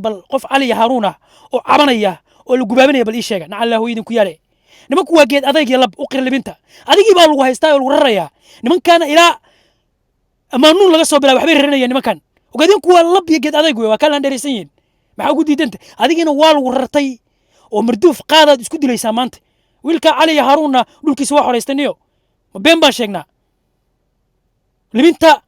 bal qof cali haruuna oo cabanaya oo la gubaabanaya bal ii sheega nacalla hooyadin ku yaale nimanku waa geed adayg iyo lab u qir libinta adigii baa lagu haystaa oo lagu rarayaa nimankana ilaa amaanuun laga soo bilaabo waxbay raranayaan nimankan ogaadinku waa lab iyo geed adayg waa kala dheeraysan yihiin maxaa ugu diidanta adigiina waa lagu rartay oo marduuf qaadaad isku dilaysaa maanta wiilka cali haruuna dhulkiisa waa xoraystaniyo ma been baan sheegnaa libinta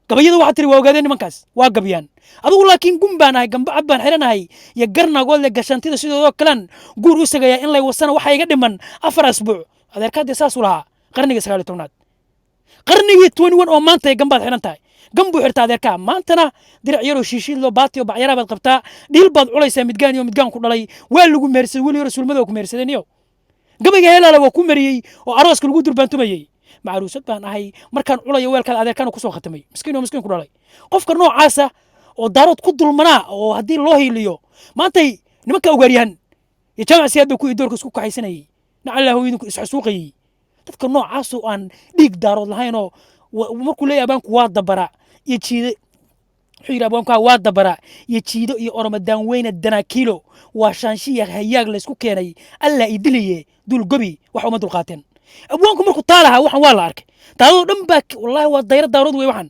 gabayada waxa tiri waa ogaadeen nimankaas waa gabyaan adigu laakiin gumbaan ahay gambacad baan xiranahay iyo garnagood le gashantida sidoo kalan guur u sagaya in lay wasana waxa iga dhiman 4 asbuuc adeerkaadii saas u lahaa qarniga 19aad qarnigii 21 oo maanta ay gambaad xiran tahay gambu xirta adeerka maantana dirac yaro shiishiid loo baatiyo bacyara baad qabtaa dhil baad culaysaa midgaan iyo midgaan ku dhalay waa lagu meersaday wali rasuulmada ku meersadeen iyo gabayga heelaala waa ku mariyay oo arooska lagu durbaantumayay macruusad baan ahay markaan culayo weelkaad adeerkana ku soo khatamay miskiin ku dhalay qofka noocaasa oo daarood ku dulmanaa oo haddii loo hiiliyo maantay nimanka ogaaryahan iyo jaamac siyaad bay ku idoorka isku kaxaysanayay nacallahu idinku isxasuuqayay dadka noocaas oo aan dhiig daarood lahayn oo markuu leeyahay abaanku waa dabara iyo jiide wuxuu yidhi abaanku waa dabara iyo jiido iyo oromadaan weyne danaakiilo waa shaanshiya hayaag la isku keenay alla idiliye dul gobi wax uma dulqaateen abaanku markuu taalaha waxan waa la arkay taadoo dhan baa wallahi waa dayra daarood way waxan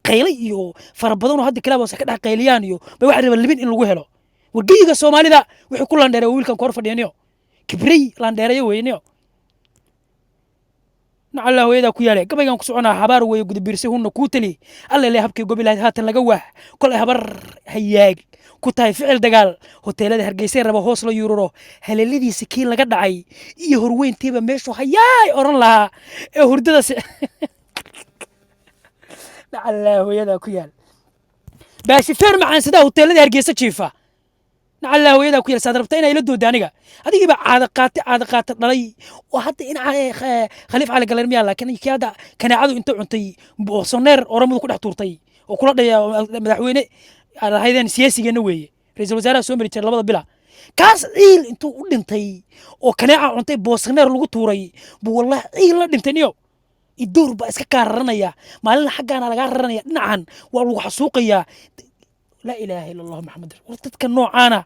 qaylay iyo farabadan oo hadda kala waxa ka dhax qayliyaan iyo bay wax rabaan libin in lagu helo wargeyga Soomaalida wixii ku landheeray wiilkan kor fadhiyanayo kibrey landheeray weeynayo nacalla hooyada ku yaale gabaygan ku soconaa habaar weey gudbiirsi hunna ku tali alla ilaahay habkii gobilaad haatan laga wax kol habar hayaag ku tahay ficil dagaal hoteelada Hargeysa raba hoos la yururo haleeladiisa kii laga dhacay iyo horweyntiiba meeshu hayaay oran lahaa ee hurdada nacalla hooyada ku yaal baashi feer macaan sida hoteelada Hargeysa jiifa nacalla hooyada ku yaal saad rabta inay la doodo aniga adigiiba caada qaata dhalay oo hadda in khaliif cali galeen miyaa laakiin kiyaada kanaacadu inta cuntay boosoneer oramadu ku dhex tuurtay oo kula dhaya madaxweyne hay'adahan siyaasigeena weeye ra'iisul wasaaraha soo mari jiray labada bila kaas ciil intuu u dhintay oo kanaaca cuntay boosoneer lagu tuuray buu wallahi ciil la dhintaniyo idoor ba iska kaararanaya maalin xaqana laga raranaya dhinacan waa lagu xasuuqaya la ilaaha illa allah maxamed dadka noocaana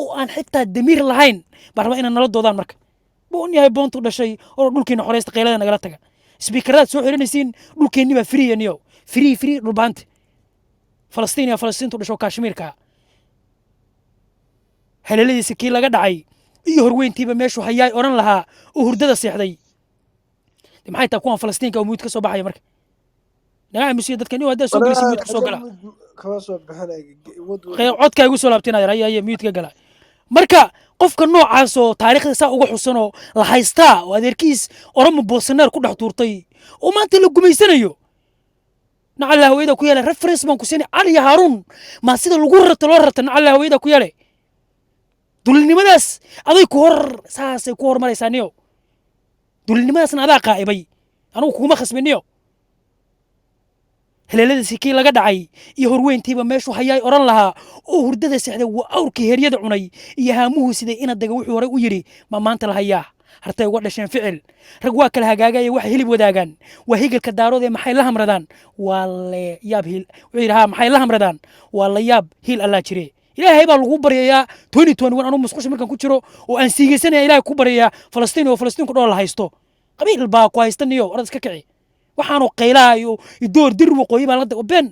oo aan xitaa damiir lahayn barba inaan nala doodaan marka boon yahay boontu dhashay oo dhulkeena xoreysta qeylada nagala taga speakerada soo xiranaysiin dhulkeeni ba free aniyo free dhulbaanta Falastiin tu dhasho Kashmirka haleeladiisa kii laga dhacay iyo horweyntiiba meeshu hayaay oran lahaa oo hurdada seexday maxay taa kuwan Falastiinka oo muud ka soo baxay marka naga musiyo dadka inuu hadda soo galay muud ka soo gala kama soo baxay codka igu soo laabtay ay muud ka gala marka qofka noocaas oo taariikhda saa uga xusano la haystaa oo adeerkiis oromo boosaneer ku dhex tuurtay oo maanta la gumaysanayo nacalla hooyada ku yaala reference baan ku siinay cali haruun ma sida lagu rarto loo rarto nacalla hooyada ku yaala dulnimadaas aday ku hor saasay ku hormaraysaa niyo dulnimadaasna adaa qaa'ibay anigu kuma khasbiniyo haleeladiisa kii laga dhacay iyo horweyntiiba meeshu hayaay oran lahaa oo hurdada seexday waa awrkii heryada cunay iyo haamuhu siday ina daga wuxuu hore u yiri ma maanta la hayaa hartay uga dhasheen ficil rag waa kala hagaagaya wax hilib wadaagaan waa higalka daarood ee maxay la hamradaan waa la yaab hil wuxuu yiraahdaa maxay la hamradaan waa la yaab hil Allah jire ilaahay baa lagu baryayaa 2021 anu musqusha markan ku jiro oo aan siigeysanaya ilaahay ku baryayaa Falastiin oo Falastiin ku dhool haysto qabiil baa ku haystaniyo orad iska kici waxaanu qaylaayo idoor dir waqooyi baa la ben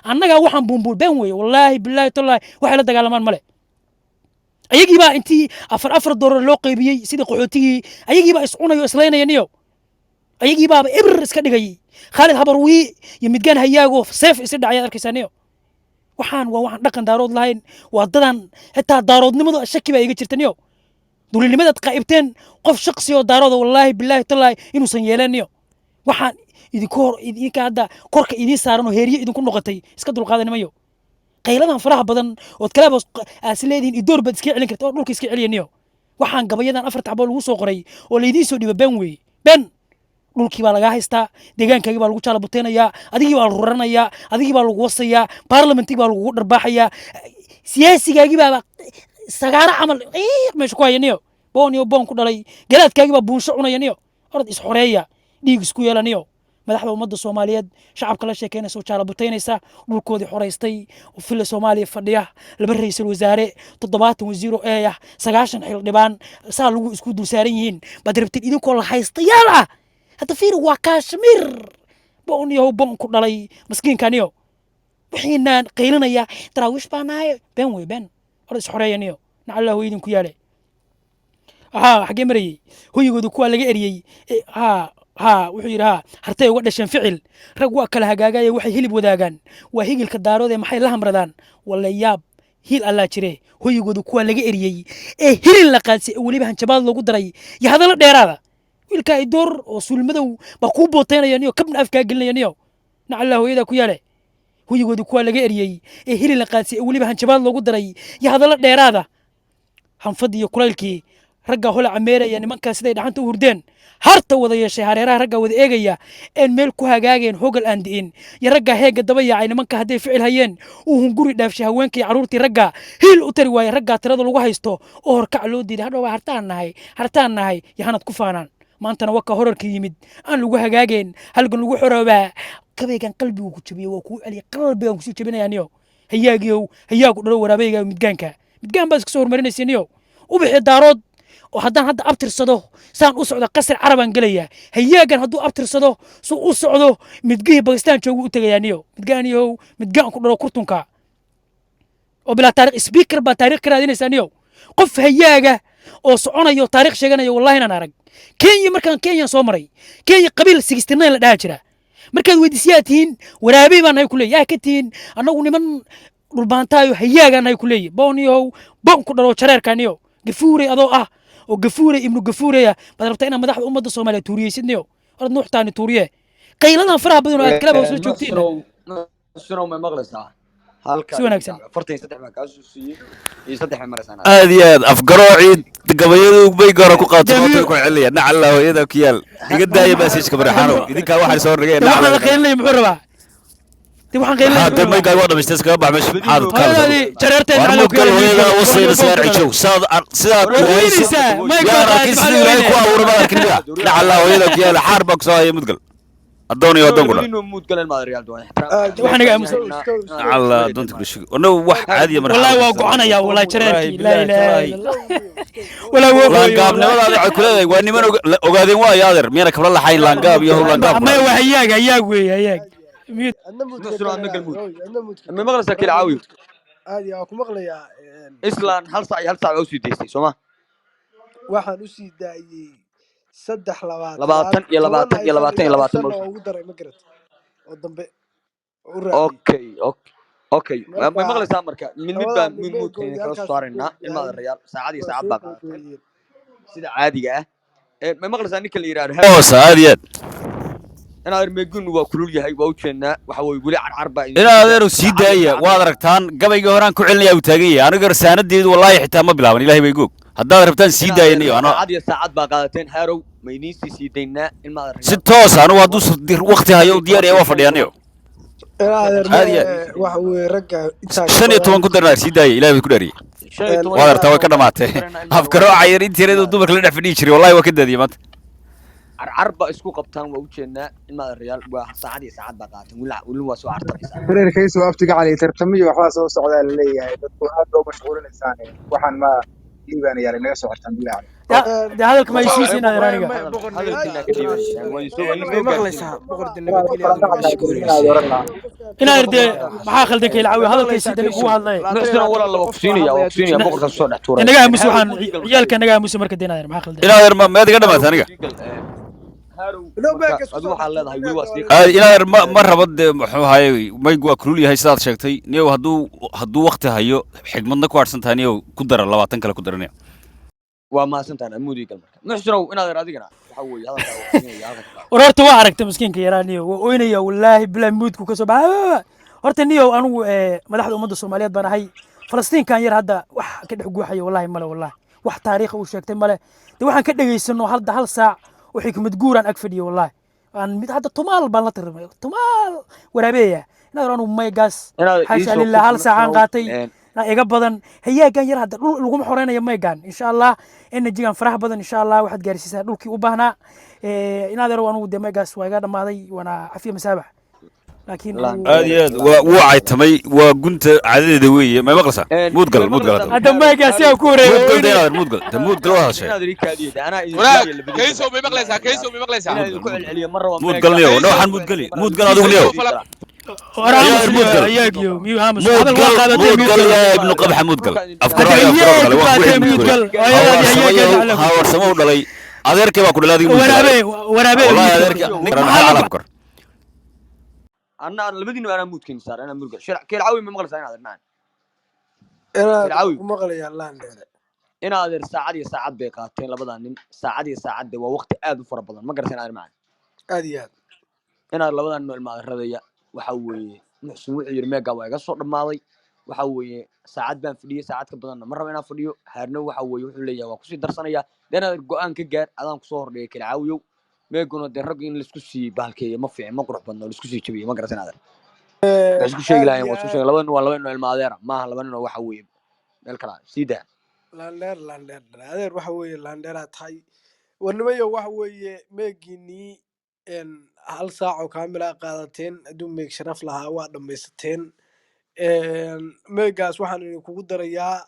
anaga waxaan bumbul ben weey wallahi billahi tallahi waxa la dagaalamaan male ayagii baa intii afar doolar loo qaybiyay sida qaxootigii ayagii baa iscunayo islaynayaniyo ayagii baa ibr iska dhigay Khalid Habarwi iyo midgaan hayaago seef is dhacay arkaysaaniyo waxaan dhaqan daarood lahayn waa dadan xitaa daaroodnimadu shaki baa iga jirtaniyo dulinimadaad qaybteen qof shakhsi oo daarood wallahi billahi tallahi inuusan yeelaniyo waxaan idinka hadda korka idin saaran oo heeriye idinku noqotay iska dulqaadanimayo qayladan faraha badan oo kalaaba asleedin idoor bad iska celin karto oo dhulka iska celiyaniyo waxaan gabayadan 4 taxbo lagu soo qoray oo leedin soo dhiba ben weey ben dhulkii baa laga haystaa deegaankaagii baa lagu jala buteenaya adigii baa lagu raranaya adigii baa lagu wasaya parliamentii baa lagu dharbaaxaya siyaasigaagii baa sagaara amal meesha ku hayaniyo boon ku dhalay galaadkaagii baa buunsho cunayaniyo orad is xoreeya dhiig isku yeelaniyo madaxda ummadda Soomaaliyeed shacabka la sheekeynaysa oo jaalabutaynaysa dhulkoodii xoreystay oo filla Soomaaliya fadhiya laba ra'iisul wasaare 70 wasiiro ah 90 xildhibaan saa lagu isku dul saaran yihiin baad rabtid idinkoo la haystayaal ah hadda fiir waa Kashmir boon iyo boon ku dhalay maskiinkaniyo wixiinaan qaylinaya daraawish baanahay been way been hor is xoreeyaniyo nacallahu idinku yaale xagee marayay hoygooda kuwa laga eriyay wuxuu yidhi hartay uga dhasheen ficil rag waa kala hagaagaya waxay hilib wadaagaan waa higilka daarood ee maxay la hamradaan walla yaab hil allaa jire hoygooda kuwa laga eriyey ee hilin la qaadsay ee weliba hanjabaad loogu daray iyo hadallo dheeraada wiilkaa idoor oo suulmadow baa kuu bootaynaya niyo kabna afkaa gelinaya niyo nacallaa hooyadaa ku yaale hoygooda kuwa laga eriyey ee hilin la qaadsay ee weliba hanjabaad loogu daray iyo hadallo dheeraada hanfadii iyo kulaylkii ragga hola cameeraya nimankaa siday dhaxanta u hurdeen harta wada yeeshay hareeraha ragga wada eegaya een meel ku hagaageen hogal aan di'in iyo ragga heega daba yaacay nimanka hadday ficil hayeen uu hunguri dhaafshay haweenkii carruurtii ragga hiil u tari waayey raggaa tirada lagu haysto oo horkac loo diiday hadhow waa hartaan nahay yahanad ku faanaan maantana waka horarka yimid aan lagu hagaageen halgan lagu xoroobaa kabaygan qalbigu ku jabiyey waa kuu celiya qalbigan kusii jabinayaaniyo hayaagiyow hayaagu dhalo waraabayga midgaan baa iska soo hormarinaysiiniyo u bixi daarood oo haddaan hadda abtirsado saan u socdo qasri carabaan gelaya hayaagan hadduu abtirsado suu u socdo midgihii Bakistaan joogu u tagayaaniyo midgaan ku dhalo kurtunka oo bilaa taariikh speaker baa taariikh ka raadinaysaaniyo qof hayaaga oo soconayo taariikh sheeganayo wallahi inaan arag Kenya soo maray Kenya qabiil 69 la dhaha jira markaad weydiisiyaa tihiin waraabay baan ay ku leeyahay ka tihiin anagu niman dhulbaantaayo hayaagan ay ku leeyahay booniyow boon ku dhalo jareerkaaniyo gafuuray adoo oo gafuuray ibnu gafuuraya baad rabtaa inaad madaxda ummadda Soomaaliyeed tuuriyeysidniyo orad nuuxtaani tuuriye qayladan faraha badan oo aad kala bawsla joogtiin sino ma maqlaysaa halka si wanaagsan 43 baa kaasoo siiyay iyo 3 maraysan aad iyo aad afgarooci gabayadu bay gaaro ku qaato oo ku celiya nacalla hooyada ku yaal iga daaya message-ka baraxano idinka waxa soo ragay nacalla qaylay muxuu rabaa waxaan qaylay hadda may gaar wada mistaas ka baxmay xaalad ka jareerteen nacalla ku yaal wasayna saar cijow sida ku awrama arkinida nacalla hooyada ku yaal xaar baa ku soo hayay mudgal adoon iyo adoon inuu mood galeen maad real doon waxaan naga aamusan nacalla doonta ku shigo ono wax caadi mar wallahi waa go'anaya wallahi jareerkii la ilaaha illa wallahi waa laangaabnimada ay ku leedahay waa niman ogaadeen waa yaadir miyana kabla lahayn laangaab iyo laangaab ma waa hayaag weey ma maqlaysaa kila caawiyo aad yaa ku maqlayaa islaan hal saac oo sii deystay Soomaa waxaan u sii daayay 3 20 ugu daray ma garad oo dambe okay ma maqlaysaa marka mid baan moodkeena kala saarnaa ilmaha real saacad baa qaadatay sida caadiga ma maqlaysaa ninka la yiraahdo oo saadiyad أنا أرميجون وكلول يهاي وأوجنا وحوي يقولي عن عربة أنا أدري سيدايا وادركتان قبل جوران كعلني أو تاجية أنا قرصان الدين والله حتى ما بلاون إلهي بيجوك هذا ربطان سيدايا نيو أنا عادي ساعات بقالتين هارو ما ينسي سيدنا المدرسة ستوس أنا وادوس وقتها يوم دياري وافر يانيو هذا وحوي رجع شنو توان كدرنا سيدايا إلهي بيكدري وادر توا كده ماته أفكروا عيرين تيري دوبك لنا في نيشري والله وكده دي مات عربة اسكو قبطان ووجهنا المال الريال ساعات بقاتن ولا سو عرطبيس فرير كيس وابتق علي ترتمي وخلاص سو سودا لليهي dadku aad loo mashquulin insaan waxaan ma liibaan yar inaga soo xirtan bilaa ده هذا كما يسيسين هذا رانيغا إنا يردي ما خلدك يلعب هذا كيسيد اللي هو هذا نحن ولا الله وقسيني بقول كسر دحتور إنا جا مسوحان عيالك إنا جا مسوح مركز دينا ما خلدك إنا يرم ما تقدر ما ثانية إنا يرم مرة بد هاي ما يقول كلولي هاي ساعات شكتي نيو هدو وقت هايو حكمنا كوارسن ثانية كدر الله واتن كلا كدرني وما سنتنا مودي كلمة نحشروا إن هذا رادينا حوي هذا وررت وعركت مسكين كيراني وين يا والله بلا مود كوكسب ورت نيو أنا مدحت أمد الصوماليات بنا هاي فلسطين كان ير هذا وح كده حقوق والله ملا والله وح تاريخ وشكت ملا ده وح كده يسنو هل ساعة وحكمة جوران أكفدي والله أنا هذا طمال بنلتر طمال وربيع نرى أنه ما يقاس حاشا لله هل ساعة قاتي iga badan hayaagan yar hadda dhul laguma xoreynayo meegan insha allah energygan faraha badan insha allah waxaad gaarsiisaa dhulkii u baahnaa inaad yaro anugu de meegaas waa iga dhammaaday waana cafiya masaabax laakiin aad iyo aad wuu caytamay waa gunta cadadeeda weeye may maqlaysaa muudgal hadda meegaas yaa ku horeeyay muudgal waa hadashay kayso bay maqlaysaa muudgal niyo waxaan muudgal adigu niyo muudgal yaa ibnu qabxa muudgal hawarsamo u dhalay adeerkay baa ku dhalay adigu adeerkay أنا لبدينه أنا موت كين صار أنا مرجع شرع كل عاوي ما مغلس أنا هذا نعم أنا مغلي يا لان أنا هذا ساعة بيقاتين لبدان ساعة ده ووقت آدو فر بدن ما قرأت أنا معنا أديات أنا لبدان إنه المغربية وحوي محسن يرمي قوي قصور الماضي وحوي ساعات بان فديو ساعات كبدن مرة أنا فديو هرنو وحوي وحولية وكسي درسانية لأن الجوان كجار أنا كسور لي كل عاويو ما يكونوا الرجل الاسكسي بالكي ما في ما قرح بنا الاسكسي كبي ما قرأت هذا الاسكسي لا يوم الاسكسي لبن ولا بن المادير ما لبن وحوي الكلام سيدا لاندر هذا وحوي لاندر هاي ونمي وحوي ماجيني إن هل ساعة كاملة قادتين دون ميك شرف لها وقت ميستين إن ميجاس وحنا نقدر يا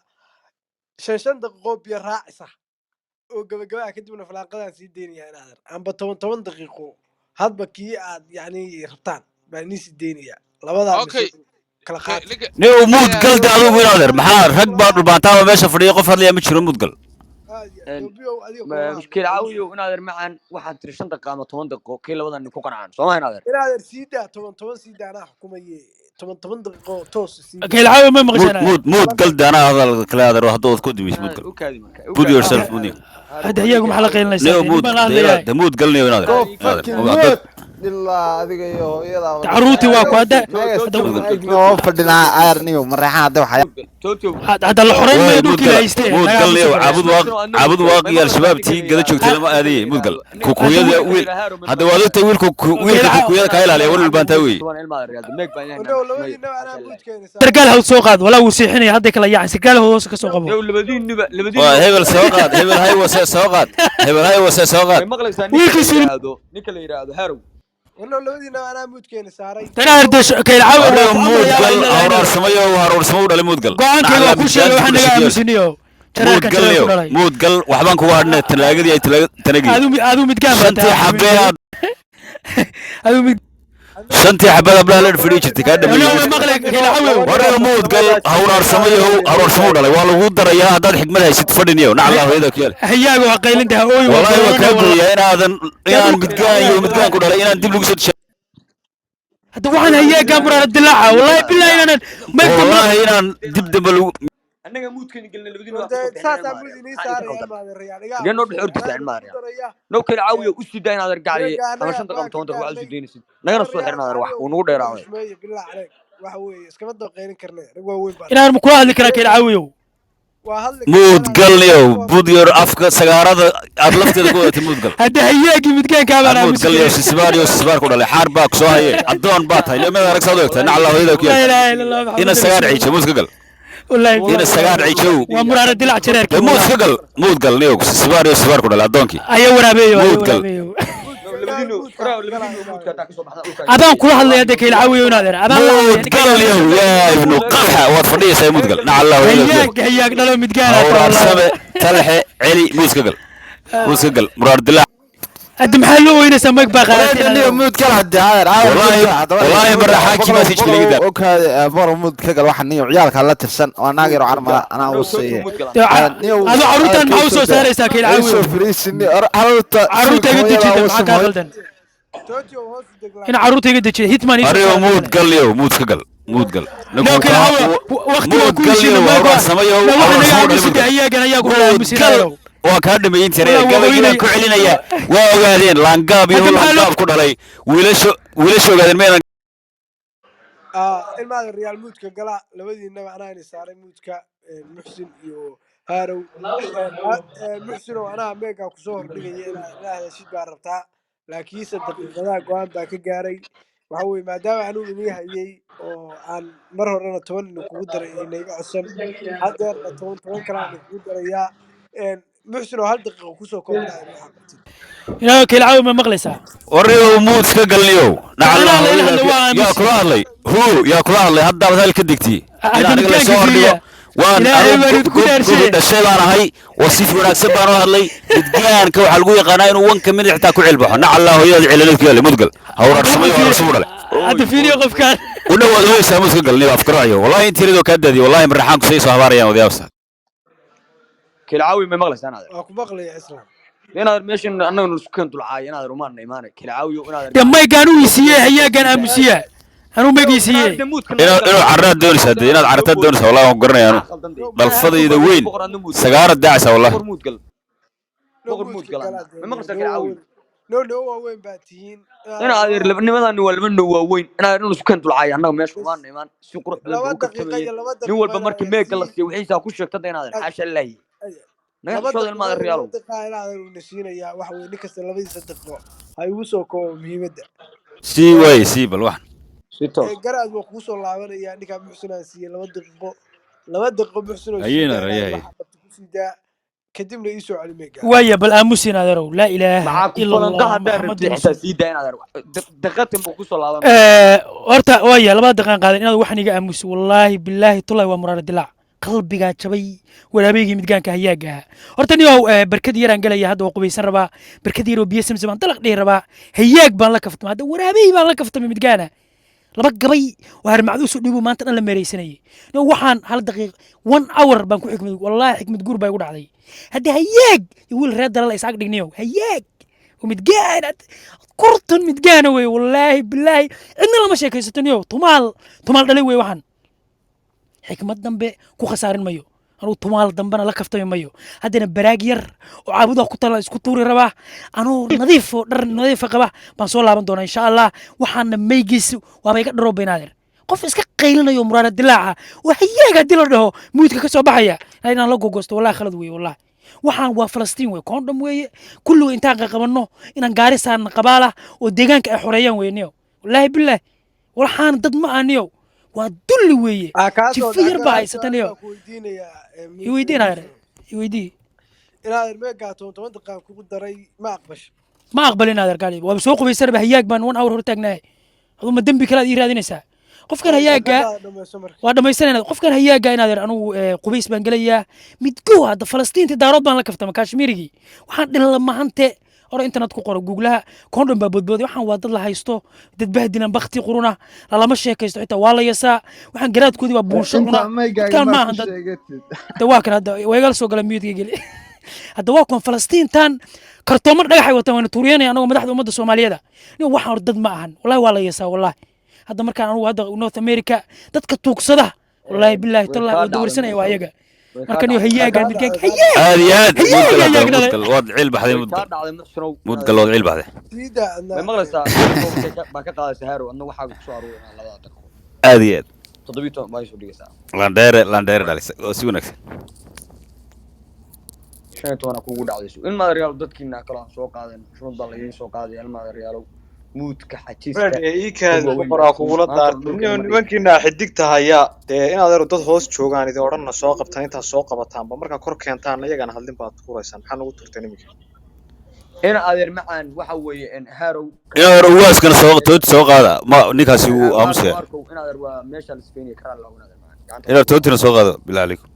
شاشن دقيقة بيراعسه وقبل كدبنا في العقد سيدين يا نادر عم بتمن دقيقة هاد بكي يعني ربطان بنيس الدنيا لبضع اوكي نيو مودقل ده ادو نادر maxaa rag baa dhulbaantaa meesha fadhiyo qof hadlaya ma jiro mudgal مشكلة عاويو نادر معن واحد تريشن دقيقة ما 10 دقيقة كي لبضع نكون قنعان سو ما نادر نادر سيدا 10 سيدا انا حكومية 8 دقيقة توس سيدا كيلعاوي ما مغشنا مودقل ده انا هذا كلادر هدود كدميس مودقل put yourself مودي هذا هيكم حلقة لنا نيو مودقل نيو نادر ilaa adiga iyo hooyada caruurti waa ku hada fadhina aarniyo mareexan hada waxa hada la xoreyn ma dhulkii haystay mudgal niyo cabud waaqi al-shabaab tii gada joogtay lama aadiyay mudgal kukuyada wiil hada waa dadka wiilka kukuyada ka ilaaliya wal baantaa weey sarkaal hawl soo qaad walaa uu siixinay hadda kala yaacay sarkaal hoos ka soo qabo waa hebel soo qaad hebel hay wasa soo qaad hebel hay wasa soo qaad wiilkiisu ninka la yiraahdo harow والله لودينا أنا موت كين ساري تنا هردش كيلعاوي مودقل أورار سمايو وهرور سمو دل مودقل قان كيلو كوشي وحنا قامسينيو مودقل وحبان كوارنا تلاقي دي تلاقي هذو متقام شنتي حبيات شنتي حبيات بلا لين فريج تكاد ورا مودقل أورار سمو دل والله ودر يا هذا الحكمة هي ست فدنيو نعم الله هذا كيال هياك وقيل انت اوي والله وكابو يا انا هذا يا متقان كودا انا دب لو سد هذا وحن هياك امر الدلاعه والله بالله انا ما والله انا دب لو أنا موت كين قلنا لبدينه ساسا موديني ساري ما الريال جنو بحور تسعين ماريا لو كل عاوية وسيدين هذا رجعي أنا شنطة قام تونت وعلى سيدين سيد نقدر نصلح هذا روح ونقول يراوي بالله عليك وحوي اسكمد قيرين كرنا رجوين إنا مكوا هذيك راك يلعويو مودقل يو بوديور أفك سجارة أبلفت دكتور مودقل هذا هياك متكان كمان مودقل يو سبار كودا حربك سواهي الدون بات هاي لما ركض دكتور نعم الله هذا كيال لا لا لا إن السجار عيش مودقل والله إن السجار عيشوا ومرار الدلع شريرك مودقل يو سبار كودا الدونكي أيه ورابيو مودقل أبان كل هذا يدك يلعوي ونادر أبان مودقل يو يا ابن قحة واتفرني سي مودقل نعم الله هياك لا متقال أورار سبع تلحى علي موسقل مرار دلع أدم حلو وين سمك بغلات اللي موت كل حد والله مرة حاكي ما تيجي لي قدام وكا مر موت كل واحد نيو عيالك هلا تفسن وانا غير عرمه انا وصي هذا عروتان معوسو ساري ساكيل عاوي فريسني عروتي قد جيت معك غلطن هنا عروتي قد جيت هيتمان اريو موت قال لي موت قال لو كان وقت ما كل شيء ما يقول لو احنا قاعدين نسد هياك انا ياك ولا مسيرو وكان دمين ترى قبل ku celinaya waa ogaadeen laangaab iyo laangaab ku dhalay wiilasho ogaadeen meel المال الريال موتك قلا لبدي نبع أنا ساري موتك محسن يو هارو محسن وأنا ميجا كسور بيجي لا هذا شيء بعرفتها لكن صدق هذا قوان باك جاري waxa weeye maadaama anigu inii hayay oo aan mar horena 10 ina kugu daray inayga codsan haddeerna 10 kale aan kugu darayaa muxsin oo hal daqiiqo kusoo koob inaad waxaa qabtid inaa kelcaawi ma maqlaysaa warriyow muud iska galniyow Anaa la ilaha waa yaa aamusi. kula hadlay yaa kula hadlay haddaad hal ka degtay in aniga la soo Adinkaanka hordhigo fiiriya. waan Ilaahay baan anigu idinku dhaarshay. gobi dhashay baan ahay wasiif wanaagsan baan u hadlay midgaanka waxaa lagu yaqaanaa inuu wanka minid xitaa ku cilbaxo naca hooyada celanadku yaale mudgal hawraarsamay hawraarsamu dhale hadda fiiriyo qofkaan u dhawaad hooyaysaa muud iska galniyo afkarayo wallahi intiiradoo kaa daadiyo wallahi marraxaanku say soo habaarayaan wadayaabsa kilcaawi may maqlaysaan adeer waa ku maqlaya islaam inaad meeshan annaga nusku kan dulcaay inaad rumaan imaanay kilcaawiyo inaad dee maygaan u isiiyey hayaagaan aamusiya anuu magaysiiyey inuu carraad doonaysaa dee inaad carrataad doonaysaa wallahi waan garanaya anu dhalfadayda weyn sagaarad daacaysaa wallahi boqor muud galaan ma maqlaysaa kilcaawi noo waaweyn baa tihiin ina adeer labnimadani waa laba noo waaweyn inaad nusku kan dulcaay annaga meesha rumaan imaan si qurux badan buu ka tabayeen nin walba markii meega la siiyo wixiisa ku sheegtada inaad xaasha ilaahi naga soo ilmaada riyaalo na siinayaa waxa weye nin kasta 2 daqiiqo ha igu soo koobo muhiimadda sii waay sii bal waxan si toos garaad waa kugu soo laabanayaa ninkaa muxsin aan siiyey 2 daqiiqo muxsin oo Ayayna rayahay. ku siidaa kadibna ii soo celi meega waaya bal aamusin adeerow laa ilaaha maxaa ku ila falanqa allah haddaa maxamadu rabtay xitaa sii daa inaad daqatin buu ku soo laaban horta waaya 2 daqiiqan qaadan inaad waxan iga aamusi wallaahi billaahi tullahi waa muraara dilaac qalbigaa jabay waraabeygii midgaanka hayaaga ahaa horta niyow barkad yaraan gelaya hadda waa qubaysan rabaa barkad yaroo biyo samsam aan dalaq dhihi rabaa hayaag baan la kaftamay hadda waraabey baan la kaftamay midgaana laba gabay oo harmacduus u dhibu maanta dhan la meeraysanayay niyow waxaan hal daqiiq 1 hour baan ku xikmad wallaahi xikmad guur baa igu dhacday hadda hayaag iyo wiil reer dalal isaag dhigniyow hayaag ومتقاعد كرتن متقانا وي والله بالله إن لما شيء كيستنيو تمال دلي وي وحن حكمة دنبه كو خسارين مايو أنا تمال دنبنا لا كفتمي مايو هادنا براغير وعابدو كتلا اسكو توري ربا أنا نظيف در نظيف قبا بنسول لابن دونا إن شاء الله وحنا ميجيس وابا يقدروا بينادر qof iska qaylinayo muraara dilaaca waxyaga dilo dhaho muudka ka soo baxaya inaan la gogosto wallahi khalad weey wallahi waxaan waa Falastiin weey condom weey kullu intaan qabanno inaan gaari saaran qabaala oo deegaanka ay xoreeyaan weeyniyo wallahi billaah waxaan dad ma aaniyo waa dulli weeye jifir baa haysataniyo iweydii inaad meega 10 daqiiqo kugu daray ma aqbalin aad arkaali waa soo qubaysan ba hayaag baan 1 hour hor taagnaay aduma dambi kala ii raadinaysaa qofkan hayaaga waa dhamaysanayna qofkan hayaaga inaad yar anigu qubays baan galayaa midgo hadda Falastiinta daarood baan la kaftama Kashmirigi waxaan dhilaa mahante hore internet ku qoro googlaha condom baa bodboodi waxaan waa dad la haysto dad bahdilan bakti quruna lama sheekaysto xitaa waa la yasaa waxaan garaadkoodii waa buunsho una kan ma ahan dad waa kan hadda waygal soo gala miyadga gali hadda waa kon Falastiintan kartoomo dhagax ay wataan wana tuuriyanay anagoo madaxda ummadda Soomaaliyeed waxaan dad ma ahan wallahi waa la yasaa wallahi هذا مركان أنا هذا نورث أمريكا تتكتوك صدا والله بالله تلا دور سنة وياك مركان يهياك مركان هياك هذه مدقل وضع علبة هذه مدقل وضع علبة هذه ما مغلسة باكا قال سهارو أنه حاجة صاروا هذه تضبيطه ما يسوي دقيقة لاندير دالي سيونك شنو أنا كوجود على سو إن ما ريال ضد كنا كلام سوق هذا شنو ضلين سوق هذا إن ما ريالو muudka xajiiska boqoraa kugula nimankiina xidigta haya dee inaad ero dad hoos joogaan idin odhanna soo qabtaan intaad soo qabataanba markaa kor keentaan iyagana hadlin baad tuuraysaan maxaa nagu turteen iminka ina adeer macaan waxa weeye in harow waaskana soo qaada ma ninkaasi uu aamusaya ina adeer waa meesha la isfeynay karaa lagu ina tootina soo qaado bilaa alaykum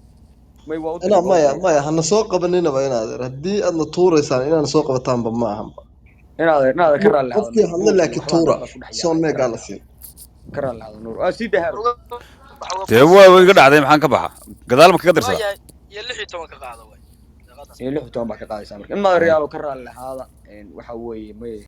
maya hana soo qabaninaba ina adeer haddii aadna tuuraysaan inaan soo qabataanba ma ahanba ina adeer karaa la qofkii hadla laakiin tuura soo meegaa la siin karaa la nuur si dahar tee waa iga dhacday maxaan ka baxa gadaal ma kaga dirsaa iyo 16 ka qaado way 16 baa ka qaadaysaa marka in ma real karaa la hada waxa weeye